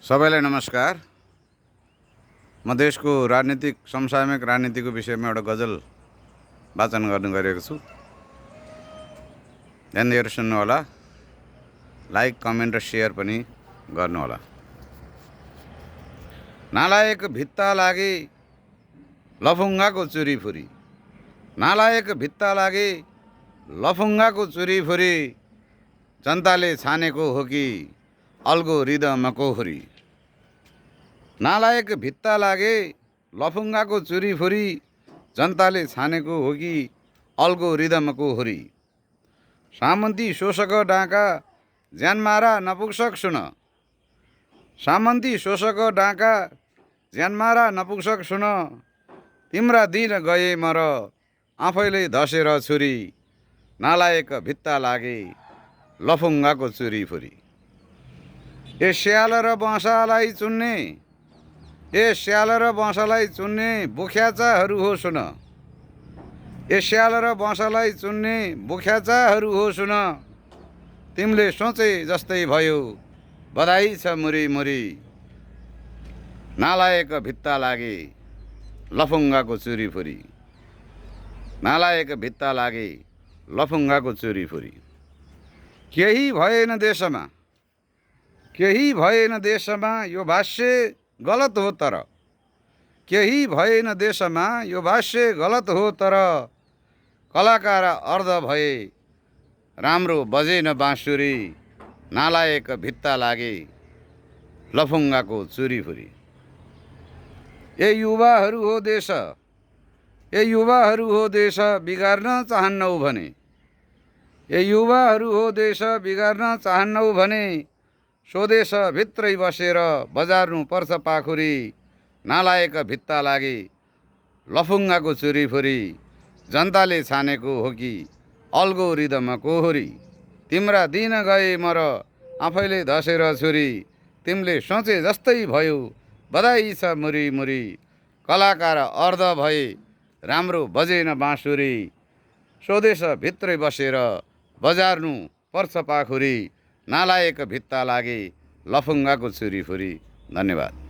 सबैलाई नमस्कार। म देशको राजनीतिक समसामयिक राजनीतिको विषयमा एउटा गजल वाचन गर्न गएको छु। ध्यान दिएर सुन्नुहोला। लाइक, कमेन्ट र सेयर पनि गर्नुहोला। नालायक भित्ता लागे लफुङ्गाको चुरीफुरी, नालायक भित्ता लागे लफुङ्गाको चुरीफुरी, जनताले छानेको हो कि अल्गोरिदमको हुरी। नालायक भित्ता लागे लफुङ्गाको चुरीफुरी, जनताले छानेको हो कि अल्गोरिदमको हुरी। सामन्ती शोषक डाँका ज्यानमारा नपुंसक सुन, सामन्ती शोषक डाँका ज्यानमारा नपुंसक सुन, तिम्रा दिन गए मर आफैले धसेर छुरी। नालायक भित्ता लागे लफुङ्गाको चुरीफुरी। ए स्याल र बँसालाई चुन्ने, ए स्याल र बँसालाई चुन्ने बुख्याचाहरू हो सुन, ए स्याल र बँसालाई चुन्ने बुख्याचाहरू हो सुन, तिमीले सोचे जस्तै भयो बधाई छ मुरी मुरी। नालायक भित्ता लागे लफुङ्गाको चुरीफुरी, नालायक भित्ता लागे लफुङ्गाको चुरीफुरी। केही भएन देशमा, केही भएन देशमा यो भाष्य गलत हो तर, केही भएन देशमा यो भाष्य गलत हो तर, कलाकार अर्ध भए राम्रो बजेन बाँसुरी। नालायक भित्ता लागे लफुङ्गाको चुरीफुरी। ए युवाहरू हो देश, ए युवाहरू हो देश बिगार्न चाहन्नौ भने, ए युवाहरू हो देश बिगार्न चाहन्नौ भने, स्वदेश भित्रै बसेर बजार्नु पर्छ पाखुरी। नालायक भित्ता लागे लफुङ्गाको चुरीफुरी, जनताले छानेको हो कि अल्गोरिदमको हुरी। तिम्रा दिन गए मर आफैले धसेर छुरी, तिमीले सोचे जस्तै भयो बधाई छ मुरी मुरी। कलाकार अर्ध भए राम्रो बजेन बाँसुरी, स्वदेश भित्रै बसेर बजार्नु पर्छ पाखुरी। नालायक भित्ता लागे लफुङ्गाको चुरीफुरी। धन्यवाद।